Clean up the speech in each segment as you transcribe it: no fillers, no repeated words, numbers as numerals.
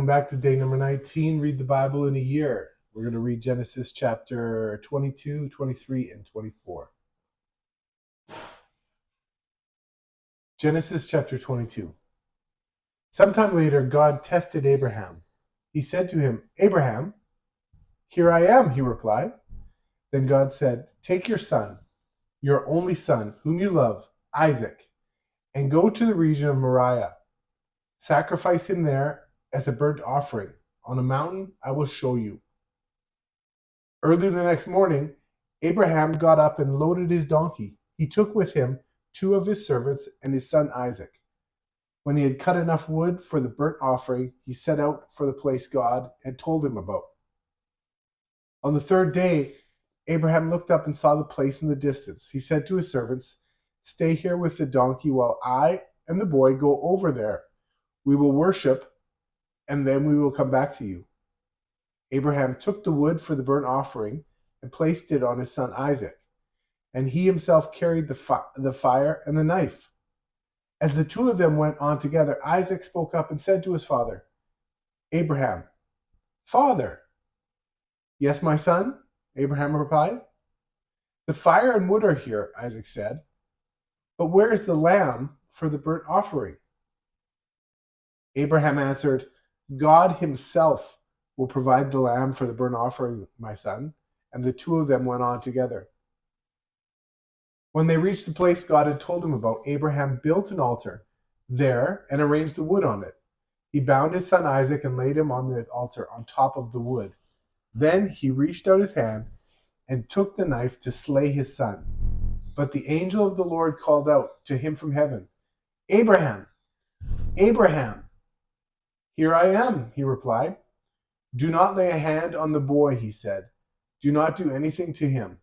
back to day number 19. Read the Bible in a year. We're going to read Genesis chapter 22, 23, and 24. Genesis chapter 22. Sometime later, God tested Abraham. He said to him, "Abraham." "Here I am," he replied. Then God said, "Take your son, your only son, whom you love, Isaac, and go to the region of Moriah. Sacrifice him there as a burnt offering on a mountain I will show you." Early the next morning, Abraham got up and loaded his donkey. He took with him 2 of his servants and his son Isaac. When he had cut enough wood for the burnt offering, he set out for the place God had told him about. On the 3rd day, Abraham looked up and saw the place in the distance. He said to his servants, "Stay here with the donkey while I and the boy go over there. We will worship, and then we will come back to you." Abraham took the wood for the burnt offering and placed it on his son Isaac, and he himself carried the fire and the knife. As the 2 of them went on together, Isaac spoke up and said to his father, "Abraham." "Father." "Yes, my son," Abraham replied. "The fire and wood are here," Isaac said, "but where is the lamb for the burnt offering?" Abraham answered, "God himself will provide the lamb for the burnt offering, my son." And the 2 of them went on together. When they reached the place God had told him about, Abraham built an altar there and arranged the wood on it. He bound his son Isaac and laid him on the altar on top of the wood. Then he reached out his hand and took the knife to slay his son. But the angel of the Lord called out to him from heaven, "Abraham, Abraham." "Here I am," he replied. "Do not lay a hand on the boy," he said. "Do not do anything to him.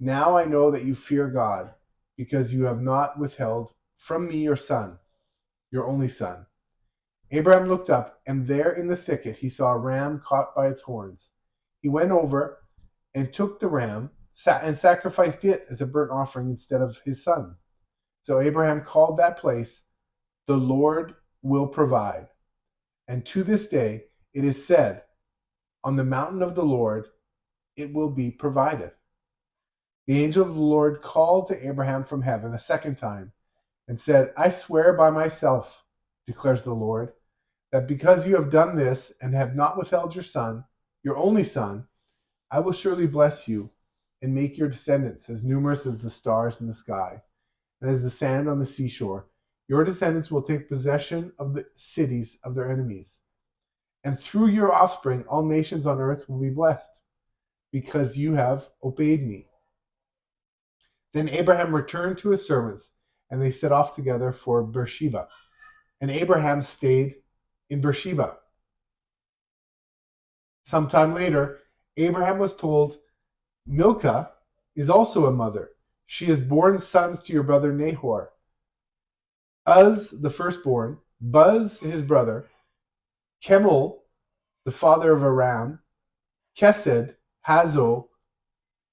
Now I know that you fear God, because you have not withheld from me your son, your only son." Abraham looked up, and there in the thicket he saw a ram caught by its horns. He went over and took the ram and sacrificed it as a burnt offering instead of his son. So Abraham called that place, "The Lord will provide." And to this day it is said, "On the mountain of the Lord it will be provided." The angel of the Lord called to Abraham from heaven a second time and said, "I swear by myself, declares the Lord, that because you have done this and have not withheld your son, your only son, I will surely bless you and make your descendants as numerous as the stars in the sky and as the sand on the seashore. Your descendants will take possession of the cities of their enemies. And through your offspring, all nations on earth will be blessed, because you have obeyed me." Then Abraham returned to his servants, and they set off together for Beersheba. And Abraham stayed in Beersheba. Sometime later, Abraham was told, "Milcah is also a mother. She has borne sons to your brother Nahor. Uz, the firstborn, Buz, his brother, Kemuel, the father of Aram, Kesed, Hazo,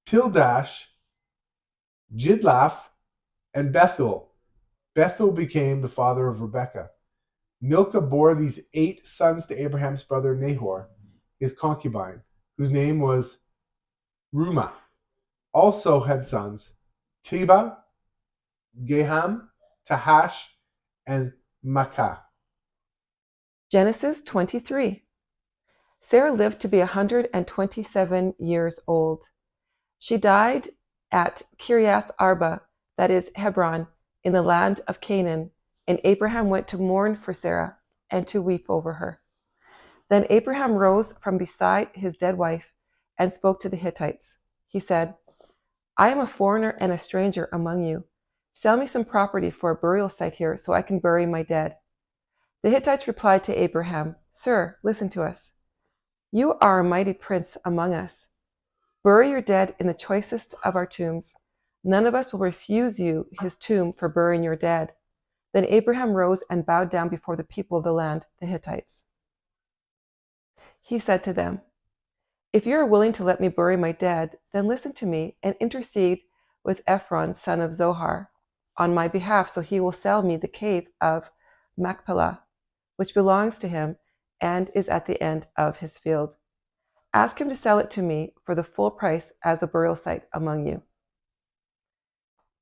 Pildash, Jidlaph, and Bethuel. Bethuel became the father of Rebekah. Milcah bore these 8 sons to Abraham's brother Nahor, his concubine, whose name was Reumah. Also had sons, Teba, Gaham, Tahash, and Makkah. Genesis 23. Sarah lived to be 127 years old. She died at Kiriath Arba, that is Hebron, in the land of Canaan, and Abraham went to mourn for Sarah and to weep over her. Then Abraham rose from beside his dead wife and spoke to the Hittites. He said, "I am a foreigner and a stranger among you. Sell me some property for a burial site here so I can bury my dead." The Hittites replied to Abraham, "Sir, listen to us. You are a mighty prince among us. Bury your dead in the choicest of our tombs. None of us will refuse you his tomb for burying your dead." Then Abraham rose and bowed down before the people of the land, the Hittites. He said to them, "If you are willing to let me bury my dead, then listen to me and intercede with Ephron, son of Zohar, on my behalf, so he will sell me the cave of Machpelah, which belongs to him, and is at the end of his field. Ask him to sell it to me for the full price as a burial site among you."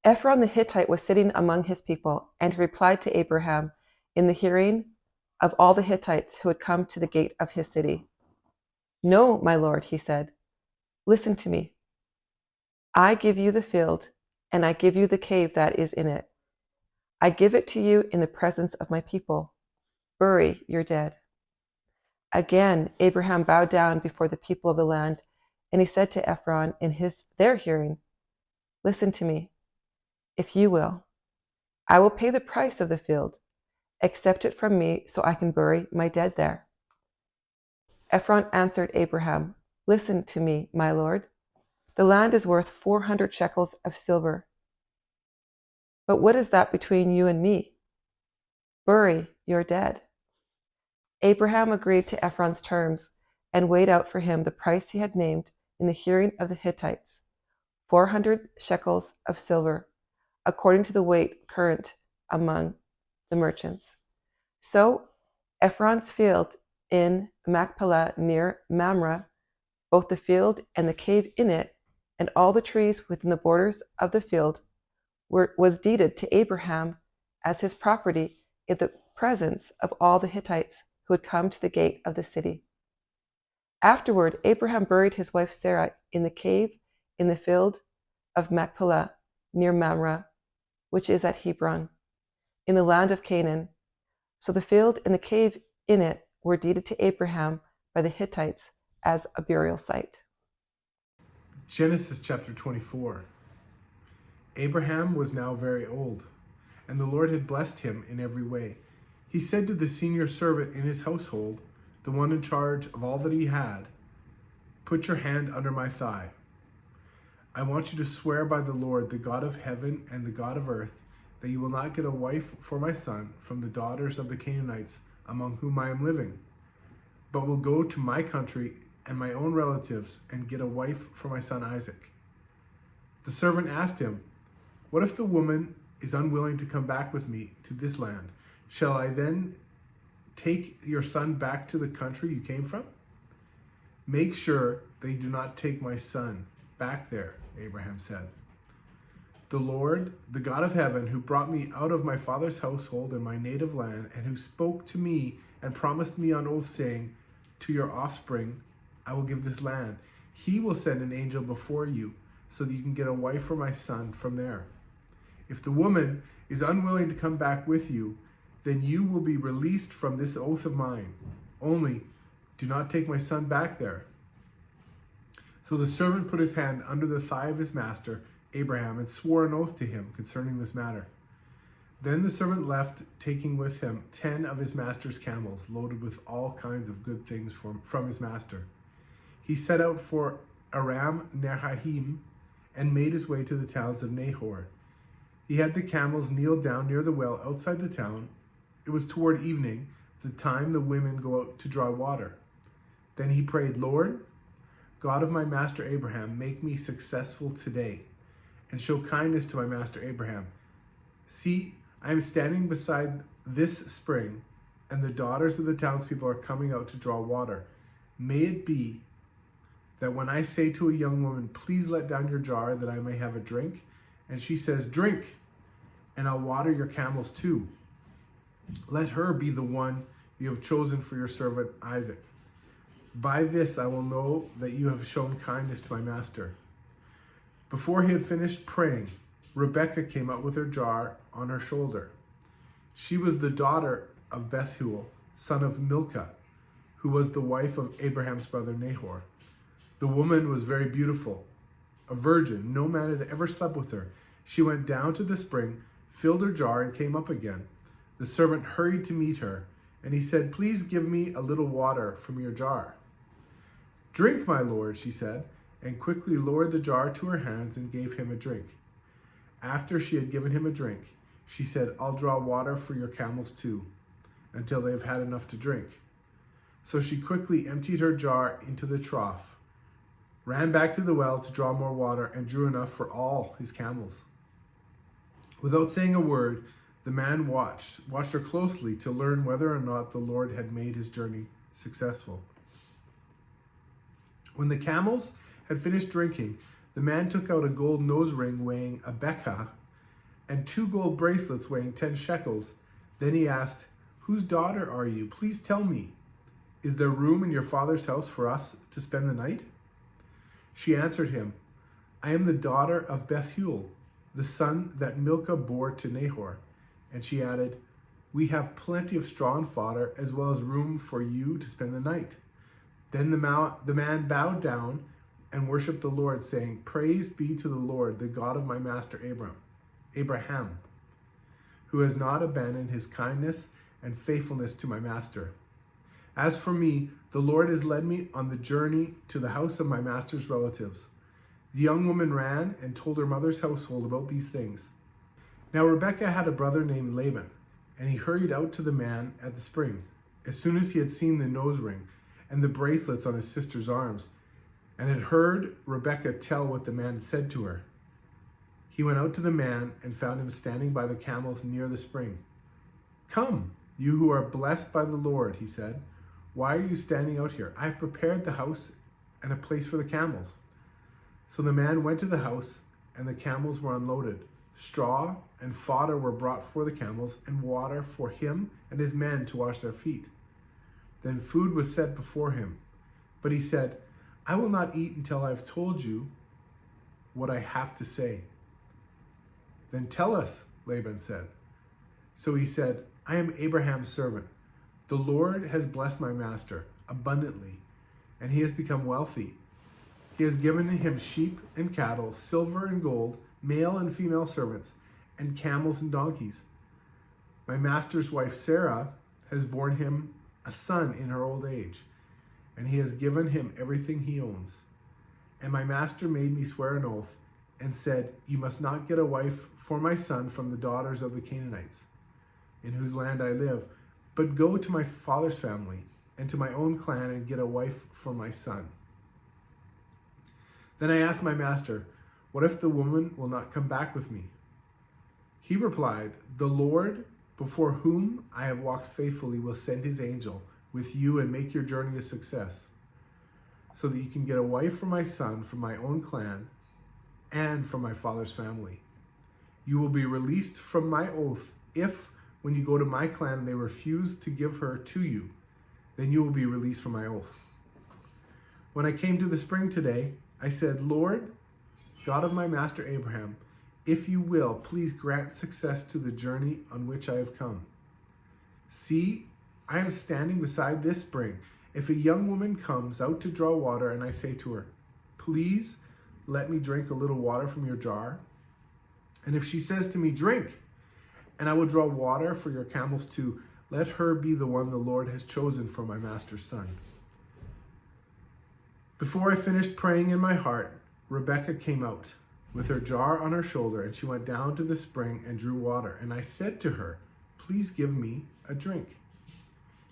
Ephron the Hittite was sitting among his people, and he replied to Abraham in the hearing of all the Hittites who had come to the gate of his city. "No, my lord," he said, "listen to me. I give you the field, and I give you the cave that is in it. I give it to you in the presence of my people. Bury your dead." Again, Abraham bowed down before the people of the land, and he said to Ephron in their hearing, "Listen to me. If you will, I will pay the price of the field. Accept it from me so I can bury my dead there." Ephron answered Abraham, "Listen to me, my lord. The land is worth 400 shekels of silver. But what is that between you and me? Bury your dead." Abraham agreed to Ephron's terms and weighed out for him the price he had named in the hearing of the Hittites, 400 shekels of silver, according to the weight current among the merchants. So Ephron's field in Machpelah near Mamre, both the field and the cave in it, and all the trees within the borders of the field, was deeded to Abraham as his property in the presence of all the Hittites who had come to the gate of the city. Afterward, Abraham buried his wife Sarah in the cave in the field of Machpelah near Mamre, which is at Hebron, in the land of Canaan. So the field and the cave in it were deeded to Abraham by the Hittites as a burial site. Genesis chapter 24. Abraham was now very old, and the Lord had blessed him in every way. He said to the senior servant in his household, the one in charge of all that he had, "Put your hand under my thigh. I want you to swear by the Lord, the God of heaven and the God of earth, that you will not get a wife for my son from the daughters of the Canaanites among whom I am living, but will go to my country and my own relatives and get a wife for my son Isaac." The servant asked him, "What if the woman is unwilling to come back with me to this land? Shall I then take your son back to the country you came from?" "Make sure that you do not take my son back there," Abraham said. "The Lord, the God of heaven, who brought me out of my father's household and my native land, and who spoke to me and promised me on oath, saying, 'To your offspring I will give this land,' he will send an angel before you so that you can get a wife for my son from there. If the woman is unwilling to come back with you, then you will be released from this oath of mine. Only do not take my son back there." So the servant put his hand under the thigh of his master, Abraham, and swore an oath to him concerning this matter. Then the servant left, taking with him 10 of his master's camels, loaded with all kinds of good things from his master. He set out for Aram Naharaim and made his way to the towns of Nahor. He had the camels kneel down near the well outside the town. It was toward evening, the time the women go out to draw water. Then he prayed, "Lord, God of my master Abraham, make me successful today, and show kindness to my master Abraham. See, I am standing beside this spring, and the daughters of the townspeople are coming out to draw water. May it be that when I say to a young woman, 'Please let down your jar that I may have a drink,' and she says, 'Drink, and I'll water your camels too,' let her be the one you have chosen for your servant Isaac. By this I will know that you have shown kindness to my master." Before he had finished praying, Rebekah came out with her jar on her shoulder. She was the daughter of Bethuel, son of Milcah, who was the wife of Abraham's brother Nahor. The woman was very beautiful, a virgin. No man had ever slept with her. She went down to the spring, filled her jar, and came up again. The servant hurried to meet her, and he said, "Please give me a little water from your jar." "Drink, my lord," she said, and quickly lowered the jar to her hands and gave him a drink. After she had given him a drink, she said, "I'll draw water for your camels too, until they have had enough to drink." So she quickly emptied her jar into the trough, ran back to the well to draw more water, and drew enough for all his camels. Without saying a word, the man watched her closely to learn whether or not the Lord had made his journey successful. When the camels had finished drinking, the man took out a gold nose ring weighing a bekah and 2 gold bracelets weighing 10 shekels. Then he asked, "Whose daughter are you? Please tell me. Is there room in your father's house for us to spend the night?" She answered him, "I am the daughter of Bethuel, the son that Milcah bore to Nahor." And she added, "We have plenty of straw and fodder, as well as room for you to spend the night." Then the man bowed down and worshipped the Lord, saying, "Praise be to the Lord, the God of my master Abraham, who has not abandoned his kindness and faithfulness to my master. As for me, the Lord has led me on the journey to the house of my master's relatives." The young woman ran and told her mother's household about these things. Now Rebekah had a brother named Laban, and he hurried out to the man at the spring. As soon as he had seen the nose ring and the bracelets on his sister's arms, and had heard Rebekah tell what the man had said to her, he went out to the man and found him standing by the camels near the spring. "Come, you who are blessed by the Lord," he said. "Why are you standing out here? I have prepared the house and a place for the camels." So the man went to the house, and the camels were unloaded. Straw and fodder were brought for the camels, and water for him and his men to wash their feet. Then food was set before him. But he said, "I will not eat until I have told you what I have to say." "Then tell us," Laban said. So he said, "I am Abraham's servant. The Lord has blessed my master abundantly, and he has become wealthy. He has given him sheep and cattle, silver and gold, male and female servants, and camels and donkeys. My master's wife Sarah has borne him a son in her old age, and he has given him everything he owns. And my master made me swear an oath and said, 'You must not get a wife for my son from the daughters of the Canaanites, in whose land I live, but go to my father's family and to my own clan and get a wife for my son.' Then I asked my master, 'What if the woman will not come back with me?' He replied, 'The Lord, before whom I have walked faithfully, will send his angel with you and make your journey a success, so that you can get a wife for my son from my own clan and from my father's family. You will be released from my oath if, when you go to my clan, they refuse to give her to you. Then you will be released from my oath.' When I came to the spring today, I said, 'Lord, God of my master Abraham, if you will, please grant success to the journey on which I have come. See, I am standing beside this spring. If a young woman comes out to draw water and I say to her, "Please let me drink a little water from your jar," and if she says to me, "Drink, and I will draw water for your camels too," let her be the one the Lord has chosen for my master's son." Before I finished praying in my heart, Rebekah came out with her jar on her shoulder, and she went down to the spring and drew water. And I said to her, "Please give me a drink."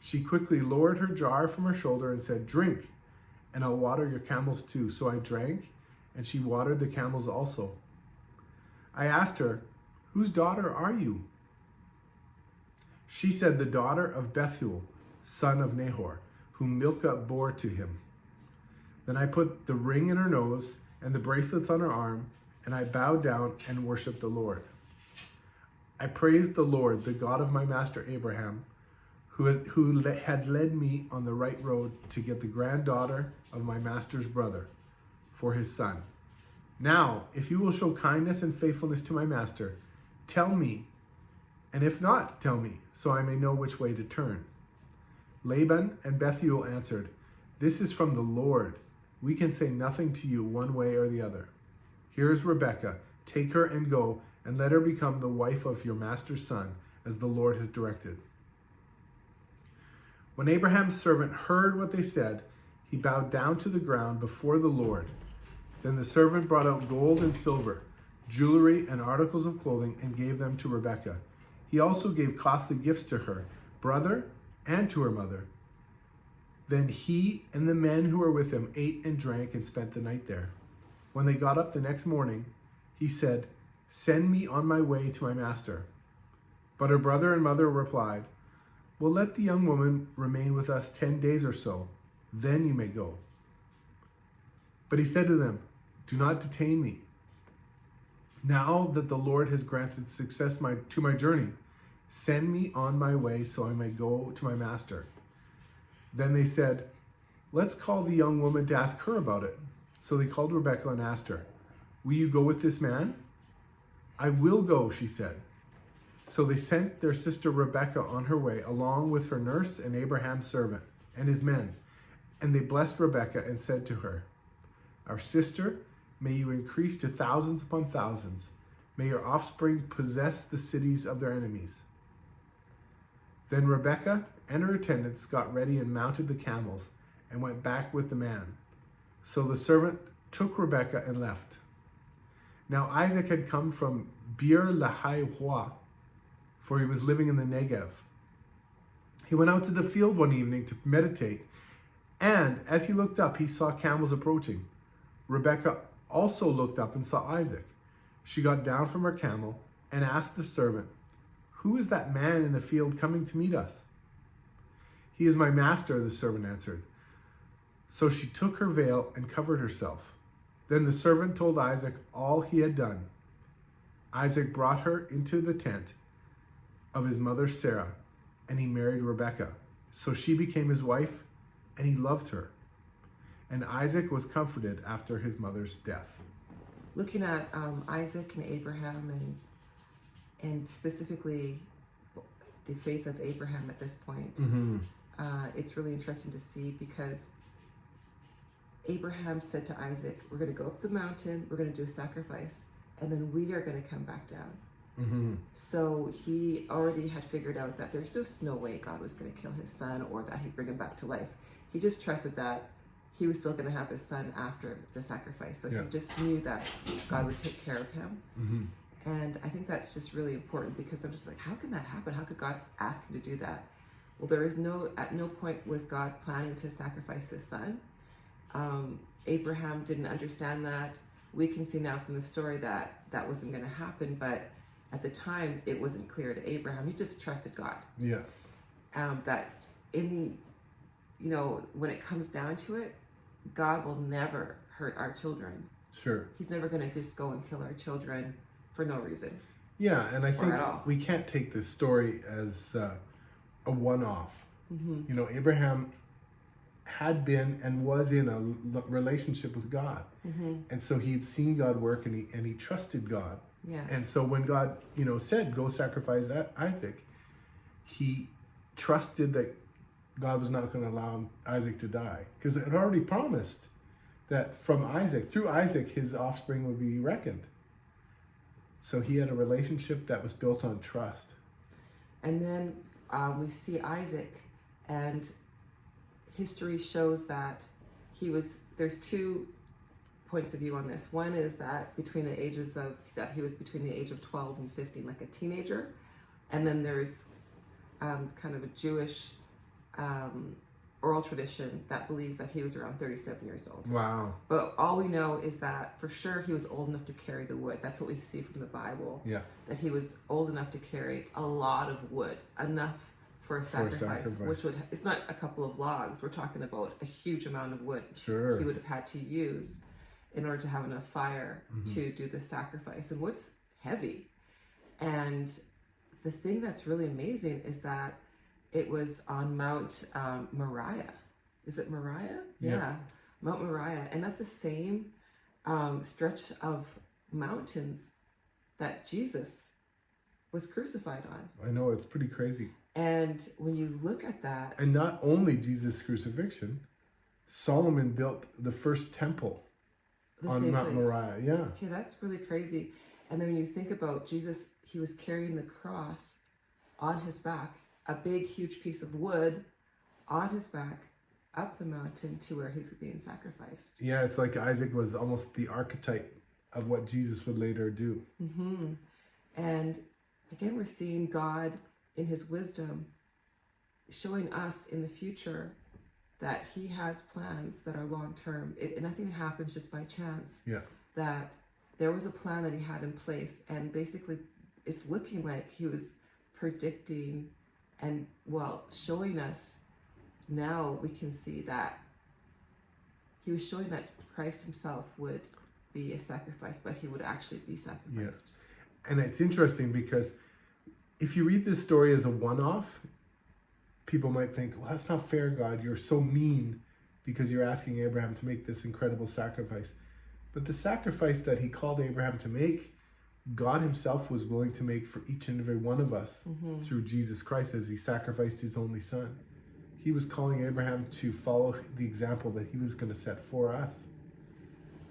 She quickly lowered her jar from her shoulder and said, "Drink, and I'll water your camels too." So I drank, and she watered the camels also. I asked her, "Whose daughter are you?" She said, "The daughter of Bethuel, son of Nahor, whom Milcah bore to him." Then I put the ring in her nose and the bracelets on her arm, and I bowed down and worshipped the Lord. I praised the Lord, the God of my master Abraham, who had led me on the right road to get the granddaughter of my master's brother for his son. Now, if you will show kindness and faithfulness to my master, tell me, and if not, tell me, so I may know which way to turn." Laban and Bethuel answered, "This is from the Lord. We can say nothing to you one way or the other. Here is Rebekah. Take her and go, and let her become the wife of your master's son, as the Lord has directed." When Abraham's servant heard what they said, he bowed down to the ground before the Lord. Then the servant brought out gold and silver, jewelry and articles of clothing, and gave them to Rebekah. He also gave costly gifts to her brother and to her mother. Then he and the men who were with him ate and drank and spent the night there. When they got up the next morning, he said, "Send me on my way to my master." But her brother and mother replied, Well, let the young woman remain with us 10 days or so, then you may go. But he said to them, do not detain me. Now that the Lord has granted success to my journey, send me on my way so I may go to my master. Then they said, let's call the young woman to ask her about it. So they called Rebekah and asked her, will you go with this man? I will go, she said. So they sent their sister Rebekah on her way, along with her nurse and Abraham's servant and his men. And they blessed Rebekah and said to her, our sister, may you increase to thousands upon thousands. May your offspring possess the cities of their enemies. Then Rebekah and her attendants got ready and mounted the camels and went back with the man. So the servant took Rebekah and left. Now Isaac had come from Beer Lahai Roi, for he was living in the Negev. He went out to the field one evening to meditate, and as he looked up, he saw camels approaching. Rebekah also looked up and saw Isaac. She got down from her camel and asked the servant, who is that man in the field coming to meet us? He is my master, the servant answered. So she took her veil and covered herself. Then the servant told Isaac all he had done. Isaac brought her into the tent of his mother Sarah, and he married Rebekah. So she became his wife, and he loved her. And Isaac was comforted after his mother's death. Looking at Isaac and Abraham and specifically the faith of Abraham at this point, it's really interesting to see because Abraham said to Isaac, we're going to go up the mountain, we're going to do a sacrifice, and then we are going to come back down. So he already had figured out that there's just no way God was going to kill his son or that he'd bring him back to life. He just trusted that he was still going to have his son after the sacrifice. So he just knew that God would take care of him. And I think that's just really important because I'm just like, how can that happen? How could God ask him to do that? Well, at no point was God planning to sacrifice his son. Abraham didn't understand that. We can see now from the story that that wasn't going to happen, but at the time it wasn't clear to Abraham. He just trusted God. That when it comes down to it, God will never hurt our children. Sure. He's never going to just go and kill our children for no reason. Yeah, and I think we can't take this story as a one-off. Abraham had been and was in a relationship with God. And so he'd seen God work and he trusted God. And so when God, said, go sacrifice Isaac, he trusted that God was not going to allow Isaac to die. Because it had already promised that through Isaac, his offspring would be reckoned. So he had a relationship that was built on trust. And then we see Isaac, and history shows that there's 2 points of view on this. One is that he was between the age of 12 and 15, like a teenager. And then there's kind of a Jewish oral tradition that believes that he was around 37 years old. Wow. But all we know is that for sure he was old enough to carry the wood. That's what we see from the Bible. That he was old enough to carry a lot of wood, enough for a sacrifice, which it's not a couple of logs. We're talking about a huge amount of wood he would have had to use in order to have enough fire to do the sacrifice. And wood's heavy. And the thing that's really amazing is that it was on Mount Moriah. Is it Moriah? Yeah, Mount Moriah. And that's the same stretch of mountains that Jesus was crucified on. I know, it's pretty crazy. And when you look at that... And not only Jesus' crucifixion, Solomon built the first temple on Mount Moriah. Okay, that's really crazy. And then when you think about Jesus, he was carrying the cross on his back, a big, huge piece of wood on his back, up the mountain to where he's being sacrificed. Yeah, it's like Isaac was almost the archetype of what Jesus would later do. And again, we're seeing God in his wisdom showing us in the future that he has plans that are long-term. And I think it happens just by chance. That there was a plan that he had in place, and basically it's looking like he was predicting And well, showing us now we can see that he was showing that Christ himself would be a sacrifice, but he would actually be sacrificed. And it's interesting because if you read this story as a one-off, people might think, well, that's not fair, God. You're so mean because you're asking Abraham to make this incredible sacrifice. But the sacrifice that he called Abraham to make, God himself was willing to make for each and every one of us through Jesus Christ as he sacrificed his only son. He was calling Abraham to follow the example that he was going to set for us.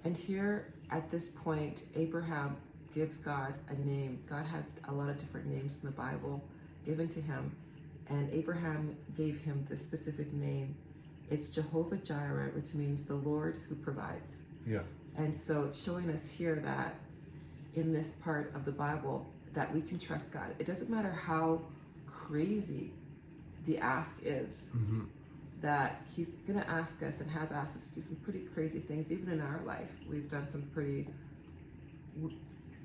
And here at this point, Abraham gives God a name. God has a lot of different names in the Bible given to him. And Abraham gave him this specific name. It's Jehovah Jireh, which means the Lord who provides. Yeah. And so it's showing us here that in this part of the Bible that we can trust God. It doesn't matter how crazy the ask is, that he's going to ask us and has asked us to do some pretty crazy things. Even in our life, we've done some pretty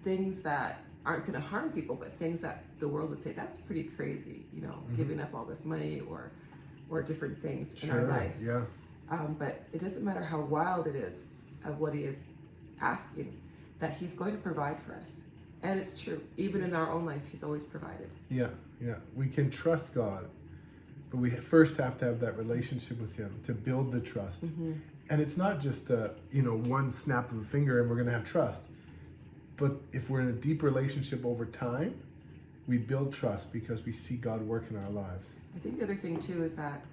things that aren't going to harm people, but things that the world would say, that's pretty crazy, giving up all this money or different things in our life. Yeah. But it doesn't matter how wild it is of what he is asking, that he's going to provide for us. And it's true. Even in our own life, he's always provided. Yeah. We can trust God, but we first have to have that relationship with him to build the trust. And it's not just one snap of a finger and we're going to have trust. But if we're in a deep relationship over time, we build trust because we see God work in our lives. I think the other thing too is that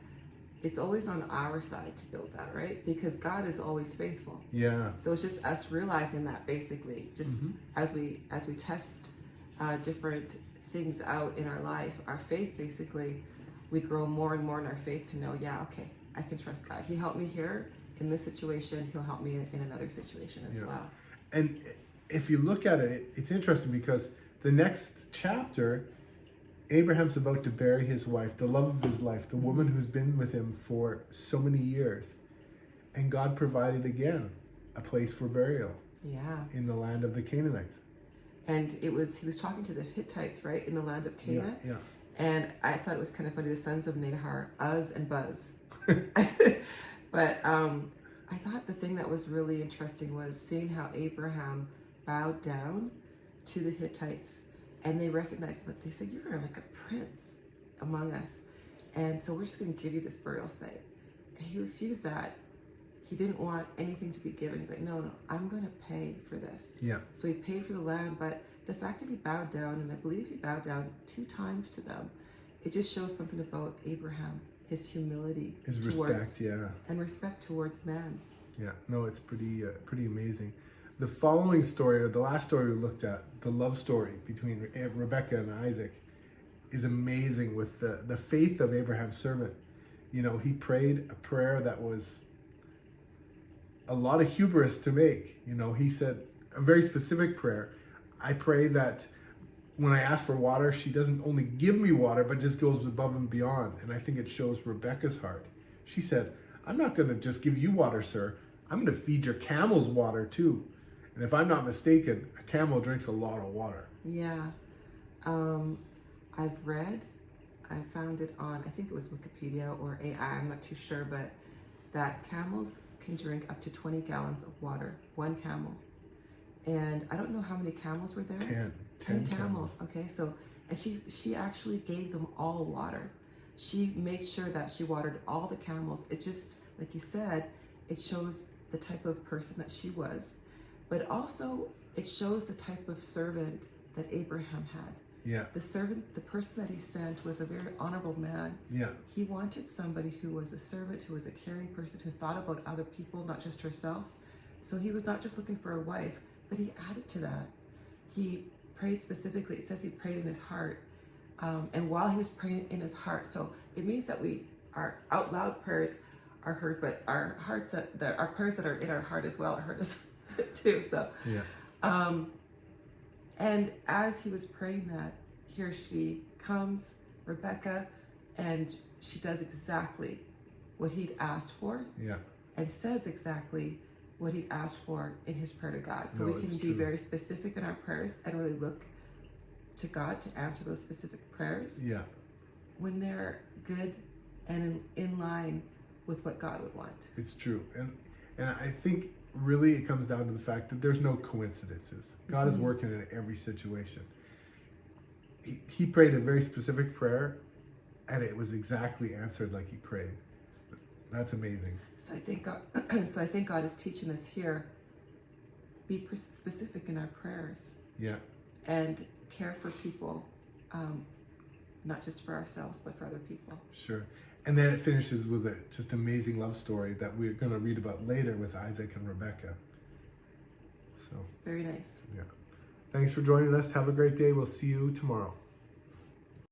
it's always on our side to build that, right? Because God is always faithful. Yeah. So it's just us realizing that basically, just as we test different things out in our life, our faith basically, we grow more and more in our faith to know, okay, I can trust God. He helped me here in this situation. He'll help me in another situation as well. And if you look at it, it's interesting because the next chapter, Abraham's about to bury his wife, the love of his life, the woman who's been with him for so many years. And God provided again a place for burial in the land of the Canaanites. And he was talking to the Hittites, right, in the land of Canaan. Yeah. And I thought it was kind of funny, the sons of Nahar, Uz and Buzz. But I thought the thing that was really interesting was seeing how Abraham bowed down to the Hittites, and they recognized, but they said, you're like a prince among us, and so we're just going to give you this burial site. And he refused that. He didn't want anything to be given. He's like, no, I'm going to pay for this. Yeah. So he paid for the land, but the fact that he bowed down, and I believe he bowed down 2 times to them, it just shows something about Abraham, his humility, his towards, respect, and respect towards man. Yeah, no, it's pretty amazing. The following story, or the last story we looked at, the love story between Rebecca and Isaac, is amazing with the faith of Abraham's servant. He prayed a prayer that was a lot of hubris to make. He said a very specific prayer. I pray that when I ask for water, she doesn't only give me water, but just goes above and beyond. And I think it shows Rebecca's heart. She said, I'm not going to just give you water, sir. I'm going to feed your camels water too. And if I'm not mistaken, a camel drinks a lot of water. Yeah. I found it on, I think it was Wikipedia or AI, I'm not too sure, but that camels can drink up to 20 gallons of water, one camel. And I don't know how many camels were there. 10 camels. Okay, so, and she actually gave them all water. She made sure that she watered all the camels. It just, like you said, it shows the type of person that she was. But also, it shows the type of servant that Abraham had. Yeah. The person that he sent was a very honorable man. Yeah. He wanted somebody who was a servant, who was a caring person, who thought about other people, not just herself. So he was not just looking for a wife, but he added to that. He prayed specifically. It says he prayed in his heart. And while he was praying in his heart, so it means that our out loud prayers are heard, but our hearts our prayers that are in our heart as well are heard as too. So, yeah. And as he was praying that, here she comes, Rebecca, and she does exactly what he'd asked for. Yeah. And says exactly what he asked for in his prayer to God. So No, we can be very specific in our prayers and really look to God to answer those specific prayers. Yeah. when they're good and in line with what God would want. It's true. And I think really it comes down to the fact that there's no coincidences. God is working in every situation. He prayed a very specific prayer, and it was exactly answered like he prayed. That's amazing. So I think God is teaching us here, be specific in our prayers. Yeah. And care for people, not just for ourselves, but for other people. Sure. And then it finishes with a just amazing love story that we're going to read about later with Isaac and Rebecca. So very nice. Yeah. Thanks for joining us. Have a great day. We'll see you tomorrow.